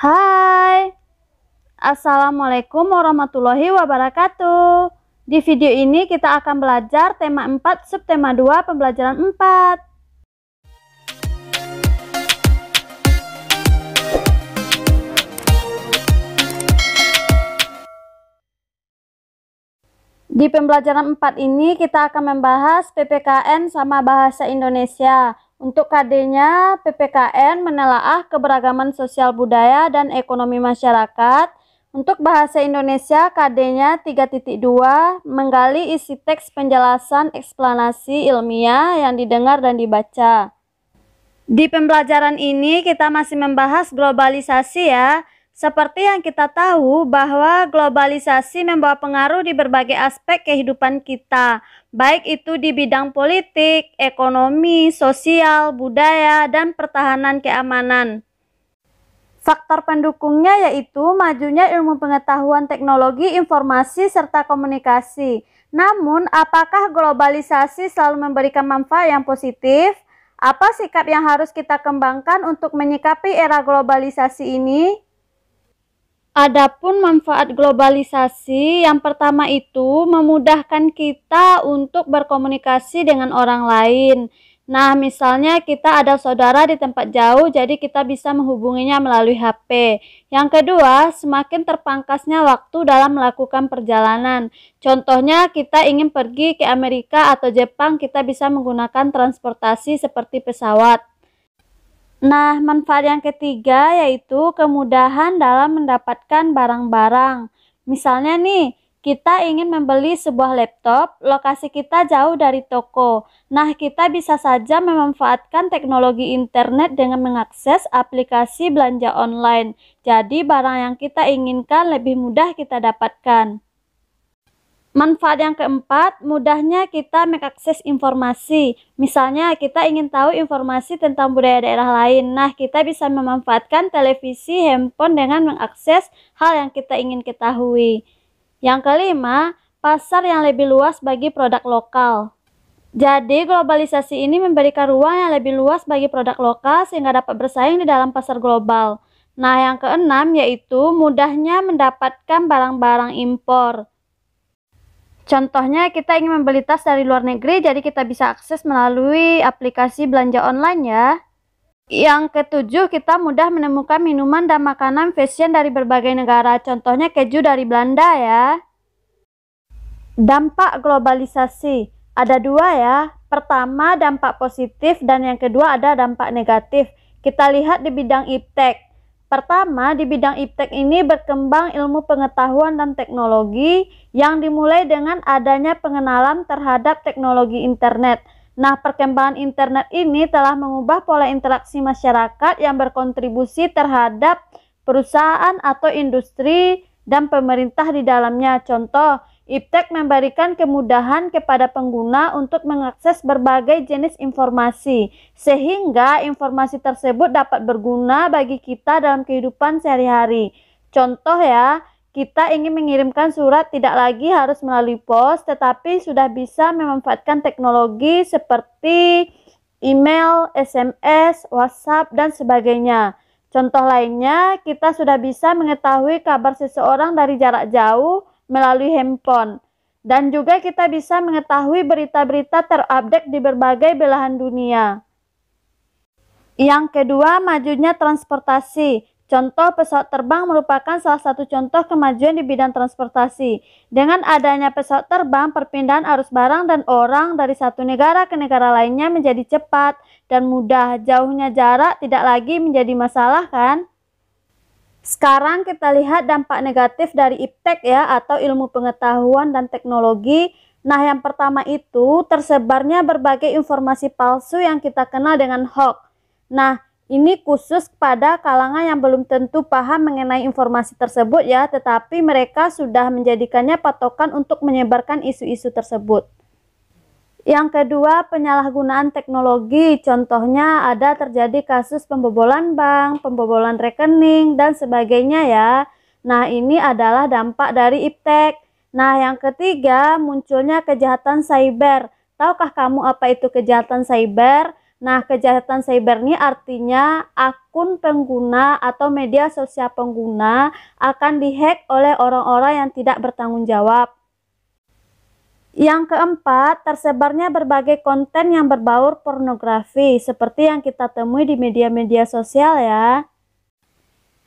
Hai, Assalamualaikum warahmatullahi wabarakatuh. Di video ini kita akan belajar tema 4 subtema 2 pembelajaran 4. Di pembelajaran 4 ini kita akan membahas PPKN sama bahasa Indonesia. Untuk KD-nya, PPKN menelaah keberagaman sosial budaya dan ekonomi masyarakat. Untuk bahasa Indonesia, KD-nya 3.2 menggali isi teks penjelasan eksplanasi ilmiah yang didengar dan dibaca. Di pembelajaran ini kita masih membahas globalisasi ya. Seperti yang kita tahu bahwa globalisasi membawa pengaruh di berbagai aspek kehidupan kita, baik itu di bidang politik, ekonomi, sosial, budaya, dan pertahanan keamanan. Faktor pendukungnya yaitu majunya ilmu pengetahuan teknologi, informasi, serta komunikasi. Namun, apakah globalisasi selalu memberikan manfaat yang positif? Apa sikap yang harus kita kembangkan untuk menyikapi era globalisasi ini? Adapun manfaat globalisasi, yang pertama itu memudahkan kita untuk berkomunikasi dengan orang lain. Nah, misalnya kita ada saudara di tempat jauh, jadi kita bisa menghubunginya melalui HP. Yang kedua, semakin terpangkasnya waktu dalam melakukan perjalanan. Contohnya, kita ingin pergi ke Amerika atau Jepang, kita bisa menggunakan transportasi seperti pesawat. Nah, manfaat yang ketiga yaitu kemudahan dalam mendapatkan barang-barang. Misalnya nih, kita ingin membeli sebuah laptop, lokasi kita jauh dari toko. Nah, kita bisa saja memanfaatkan teknologi internet dengan mengakses aplikasi belanja online. Jadi, barang yang kita inginkan lebih mudah kita dapatkan. Manfaat yang keempat, mudahnya kita mengakses informasi. Misalnya, kita ingin tahu informasi tentang budaya daerah lain. Nah, kita bisa memanfaatkan televisi, handphone dengan mengakses hal yang kita ingin ketahui. Yang kelima, pasar yang lebih luas bagi produk lokal. Jadi, globalisasi ini memberikan ruang yang lebih luas bagi produk lokal sehingga dapat bersaing di dalam pasar global. Nah, yang keenam yaitu mudahnya mendapatkan barang-barang impor. Contohnya kita ingin membeli tas dari luar negeri, jadi kita bisa akses melalui aplikasi belanja online ya. Yang ketujuh, kita mudah menemukan minuman dan makanan fashion dari berbagai negara, contohnya keju dari Belanda ya. Dampak globalisasi, ada dua ya. Pertama, dampak positif dan yang kedua ada dampak negatif. Kita lihat di bidang iptek. Pertama, di bidang iptek ini berkembang ilmu pengetahuan dan teknologi yang dimulai dengan adanya pengenalan terhadap teknologi internet. Nah, perkembangan internet ini telah mengubah pola interaksi masyarakat yang berkontribusi terhadap perusahaan atau industri dan pemerintah di dalamnya. Contoh, iptek memberikan kemudahan kepada pengguna untuk mengakses berbagai jenis informasi, sehingga informasi tersebut dapat berguna bagi kita dalam kehidupan sehari-hari. Contoh ya, kita ingin mengirimkan surat tidak lagi harus melalui pos, tetapi sudah bisa memanfaatkan teknologi seperti email, SMS, WhatsApp, dan sebagainya. Contoh lainnya, kita sudah bisa mengetahui kabar seseorang dari jarak jauh melalui handphone. Dan juga kita bisa mengetahui berita-berita terupdate di berbagai belahan dunia. Yang kedua, majunya transportasi. Contoh pesawat terbang merupakan salah satu contoh kemajuan di bidang transportasi. Dengan adanya pesawat terbang, perpindahan arus barang dan orang dari satu negara ke negara lainnya menjadi cepat dan mudah. Jauhnya jarak tidak lagi menjadi masalah kan? Sekarang kita lihat dampak negatif dari iptek ya, atau ilmu pengetahuan dan teknologi. Nah, yang pertama itu tersebarnya berbagai informasi palsu yang kita kenal dengan hoax. Nah, ini khusus pada kalangan yang belum tentu paham mengenai informasi tersebut ya, tetapi mereka sudah menjadikannya patokan untuk menyebarkan isu-isu tersebut. Yang kedua, penyalahgunaan teknologi. Contohnya ada terjadi kasus pembobolan bank, pembobolan rekening, dan sebagainya ya. Nah, ini adalah dampak dari iptek. Nah, yang ketiga, munculnya kejahatan cyber. Tahukah kamu apa itu kejahatan cyber? Nah, kejahatan cyber ini artinya akun pengguna atau media sosial pengguna akan dihack oleh orang-orang yang tidak bertanggung jawab. Yang keempat, tersebarnya berbagai konten yang berbau pornografi seperti yang kita temui di media-media sosial ya.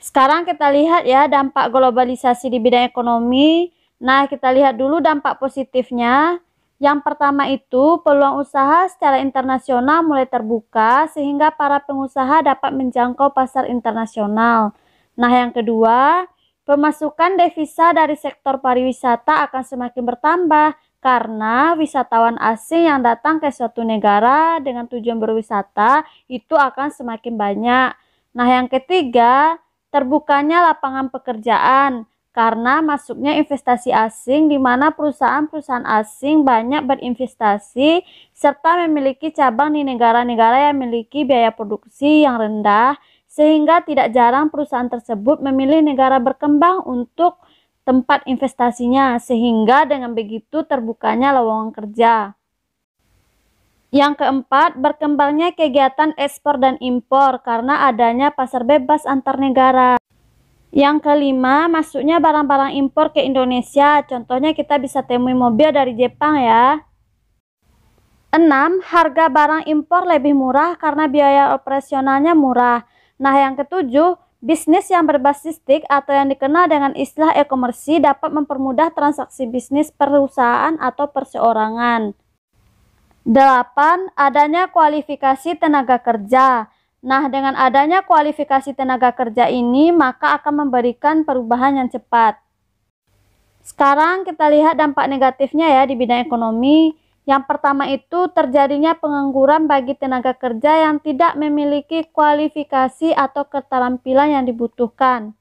Sekarang kita lihat ya dampak globalisasi di bidang ekonomi. Nah, kita lihat dulu dampak positifnya. Yang pertama itu, peluang usaha secara internasional mulai terbuka sehingga para pengusaha dapat menjangkau pasar internasional. Nah, yang kedua, pemasukan devisa dari sektor pariwisata akan semakin bertambah karena wisatawan asing yang datang ke suatu negara dengan tujuan berwisata itu akan semakin banyak. Nah, yang ketiga, terbukanya lapangan pekerjaan karena masuknya investasi asing di mana perusahaan-perusahaan asing banyak berinvestasi serta memiliki cabang di negara-negara yang memiliki biaya produksi yang rendah sehingga tidak jarang perusahaan tersebut memilih negara berkembang untuk tempat investasinya sehingga dengan begitu terbukanya lowongan kerja. Yang keempat, berkembangnya kegiatan ekspor dan impor karena adanya pasar bebas antar negara. Yang kelima, masuknya barang-barang impor ke Indonesia. Contohnya kita bisa temui mobil dari Jepang ya. 6. Harga barang impor lebih murah karena biaya operasionalnya murah. Nah, yang ketujuh, bisnis yang berbasis TIK atau yang dikenal dengan istilah e-commerce dapat mempermudah transaksi bisnis perusahaan atau perseorangan. 8. Adanya kualifikasi tenaga kerja. Nah, dengan adanya kualifikasi tenaga kerja ini, maka akan memberikan perubahan yang cepat. Sekarang kita lihat dampak negatifnya ya di bidang ekonomi. Yang pertama itu terjadinya pengangguran bagi tenaga kerja yang tidak memiliki kualifikasi atau keterampilan yang dibutuhkan.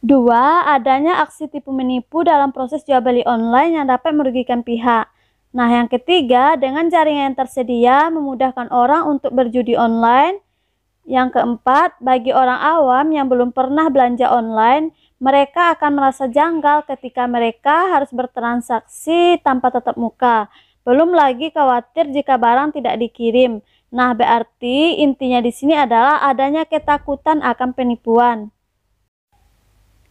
2. Adanya aksi tipu menipu dalam proses jual beli online yang dapat merugikan pihak. Nah, yang ketiga, dengan jaringan yang tersedia memudahkan orang untuk berjudi online. Yang keempat, bagi orang awam yang belum pernah belanja online, mereka akan merasa janggal ketika mereka harus bertransaksi tanpa tatap muka. Belum lagi khawatir jika barang tidak dikirim. Nah, berarti intinya di sini adalah adanya ketakutan akan penipuan.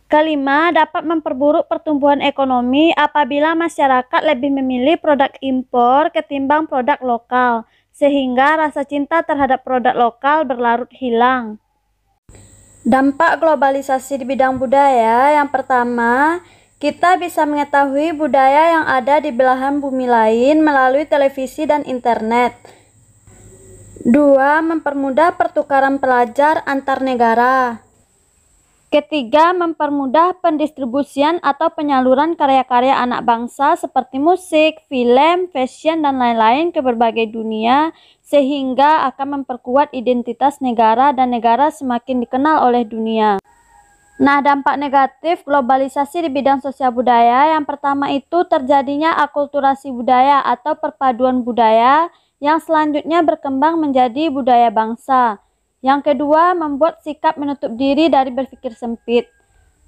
Kelima, dapat memperburuk pertumbuhan ekonomi apabila masyarakat lebih memilih produk impor ketimbang produk lokal, sehingga rasa cinta terhadap produk lokal berlarut hilang. Dampak globalisasi di bidang budaya, yang pertama, kita bisa mengetahui budaya yang ada di belahan bumi lain melalui televisi dan internet. 2. Mempermudah pertukaran pelajar antar negara. Ketiga, mempermudah pendistribusian atau penyaluran karya-karya anak bangsa seperti musik, film, fashion, dan lain-lain ke berbagai dunia sehingga akan memperkuat identitas negara dan negara semakin dikenal oleh dunia. Nah, dampak negatif globalisasi di bidang sosial budaya yang pertama itu terjadinya akulturasi budaya atau perpaduan budaya yang selanjutnya berkembang menjadi budaya bangsa. Yang kedua, membuat sikap menutup diri dari berpikir sempit.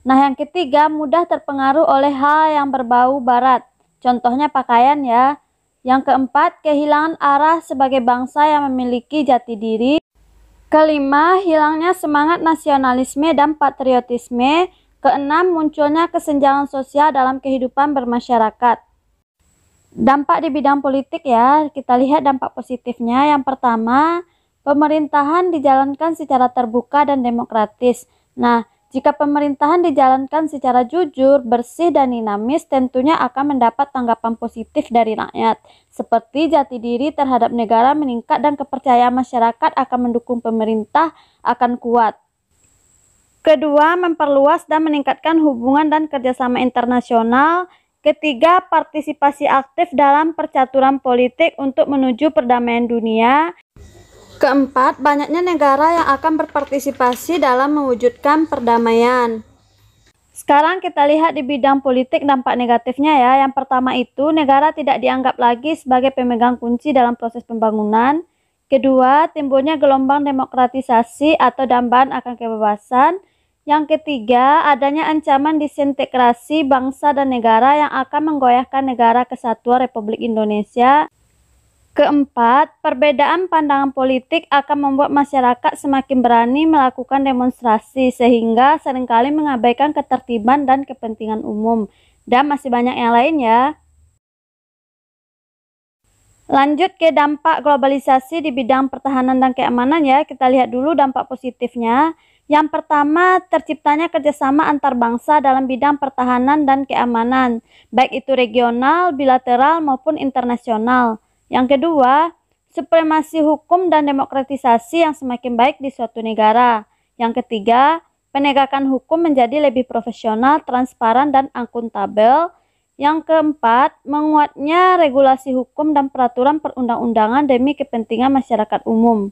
Nah, yang ketiga, mudah terpengaruh oleh hal yang berbau barat. Contohnya pakaian ya. Yang keempat, kehilangan arah sebagai bangsa yang memiliki jati diri. Kelima, hilangnya semangat nasionalisme dan patriotisme. Keenam, munculnya kesenjangan sosial dalam kehidupan bermasyarakat. Dampak di bidang politik ya, kita lihat dampak positifnya. Yang pertama, pemerintahan dijalankan secara terbuka dan demokratis. Nah, jika pemerintahan dijalankan secara jujur, bersih, dan dinamis, tentunya akan mendapat tanggapan positif dari rakyat. Seperti jati diri terhadap negara meningkat dan kepercayaan masyarakat akan mendukung pemerintah akan kuat. Kedua, memperluas dan meningkatkan hubungan dan kerjasama internasional. Ketiga, partisipasi aktif dalam percaturan politik untuk menuju perdamaian dunia. Keempat, banyaknya negara yang akan berpartisipasi dalam mewujudkan perdamaian. Sekarang kita lihat di bidang politik dampak negatifnya ya. Yang pertama itu, negara tidak dianggap lagi sebagai pemegang kunci dalam proses pembangunan. Kedua, timbulnya gelombang demokratisasi atau dambaan akan kebebasan. Yang ketiga, adanya ancaman disintegrasi bangsa dan negara yang akan menggoyahkan negara kesatuan Republik Indonesia. Keempat, perbedaan pandangan politik akan membuat masyarakat semakin berani melakukan demonstrasi sehingga seringkali mengabaikan ketertiban dan kepentingan umum. Dan masih banyak yang lain ya. Lanjut ke dampak globalisasi di bidang pertahanan dan keamanan ya. Kita lihat dulu dampak positifnya. Yang pertama, terciptanya kerjasama antar bangsa dalam bidang pertahanan dan keamanan, baik itu regional, bilateral, maupun internasional. Yang kedua, supremasi hukum dan demokratisasi yang semakin baik di suatu negara. Yang ketiga, penegakan hukum menjadi lebih profesional, transparan, dan akuntabel. Yang keempat, menguatnya regulasi hukum dan peraturan perundang-undangan demi kepentingan masyarakat umum.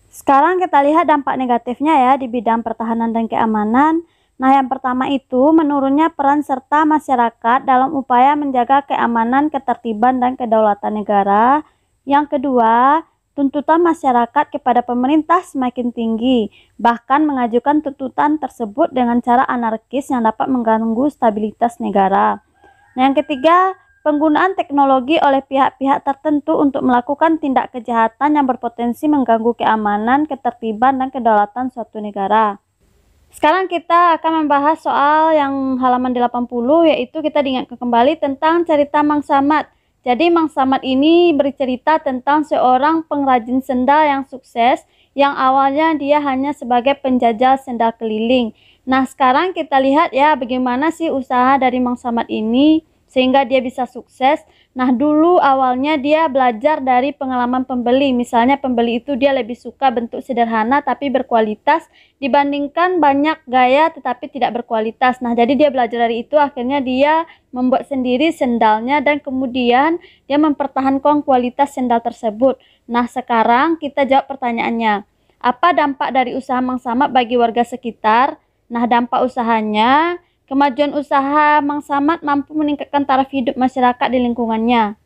Sekarang kita lihat dampak negatifnya ya di bidang pertahanan dan keamanan. Nah, yang pertama itu menurunnya peran serta masyarakat dalam upaya menjaga keamanan, ketertiban, dan kedaulatan negara. Yang kedua, tuntutan masyarakat kepada pemerintah semakin tinggi, bahkan mengajukan tuntutan tersebut dengan cara anarkis yang dapat mengganggu stabilitas negara. Nah, yang ketiga, penggunaan teknologi oleh pihak-pihak tertentu untuk melakukan tindak kejahatan yang berpotensi mengganggu keamanan, ketertiban, dan kedaulatan suatu negara. Sekarang kita akan membahas soal yang halaman 80, yaitu kita diingatkan kembali tentang cerita Mang Samad. Jadi Mang Samad ini bercerita tentang seorang pengrajin sendal yang sukses, yang awalnya dia hanya sebagai penjajal sendal keliling. Nah, sekarang kita lihat ya bagaimana sih usaha dari Mang Samad ini sehingga dia bisa sukses. Nah, dulu awalnya dia belajar dari pengalaman pembeli. Misalnya pembeli itu dia lebih suka bentuk sederhana tapi berkualitas dibandingkan banyak gaya tetapi tidak berkualitas. Nah, jadi dia belajar dari itu, akhirnya dia membuat sendiri sendalnya dan kemudian dia mempertahankan kualitas sendal tersebut. Nah, sekarang kita jawab pertanyaannya. Apa dampak dari usaha Mang Samad bagi warga sekitar? Nah, dampak usahanya, kemajuan usaha Mang Samad mampu meningkatkan taraf hidup masyarakat di lingkungannya.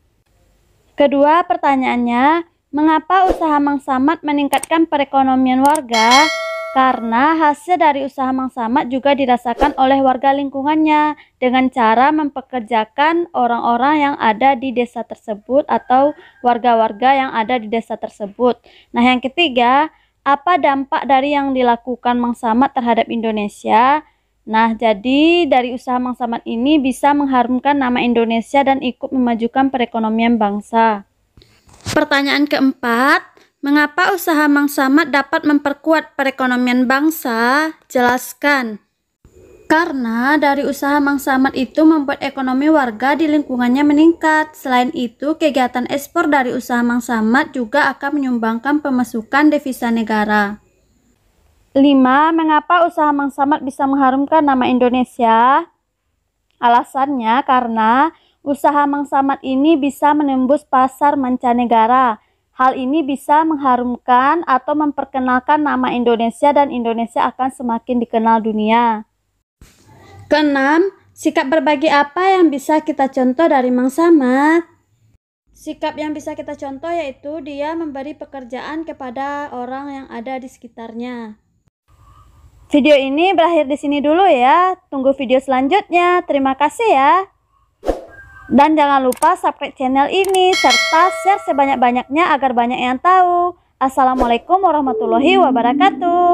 Kedua, pertanyaannya, mengapa usaha Mang Samad meningkatkan perekonomian warga? Karena hasil dari usaha Mang Samad juga dirasakan oleh warga lingkungannya dengan cara mempekerjakan orang-orang yang ada di desa tersebut atau warga-warga yang ada di desa tersebut. Nah, yang ketiga, apa dampak dari yang dilakukan Mang Samad terhadap Indonesia? Nah, jadi dari usaha Mang Samad ini bisa mengharumkan nama Indonesia dan ikut memajukan perekonomian bangsa. Pertanyaan keempat, mengapa usaha Mang Samad dapat memperkuat perekonomian bangsa? Jelaskan. Karena dari usaha Mang Samad itu membuat ekonomi warga di lingkungannya meningkat. Selain itu, kegiatan ekspor dari usaha Mang Samad juga akan menyumbangkan pemasukan devisa negara. 5. Mengapa usaha Mang Samad bisa mengharumkan nama Indonesia? Alasannya karena usaha Mang Samad ini bisa menembus pasar mancanegara. Hal ini bisa mengharumkan atau memperkenalkan nama Indonesia dan Indonesia akan semakin dikenal dunia. Keenam, sikap berbagi apa yang bisa kita contoh dari Mang Samad? Sikap yang bisa kita contoh yaitu dia memberi pekerjaan kepada orang yang ada di sekitarnya. Video ini berakhir di sini dulu ya. Tunggu video selanjutnya. Terima kasih ya. Dan jangan lupa subscribe channel ini serta share sebanyak-banyaknya agar banyak yang tahu. Assalamualaikum warahmatullahi wabarakatuh.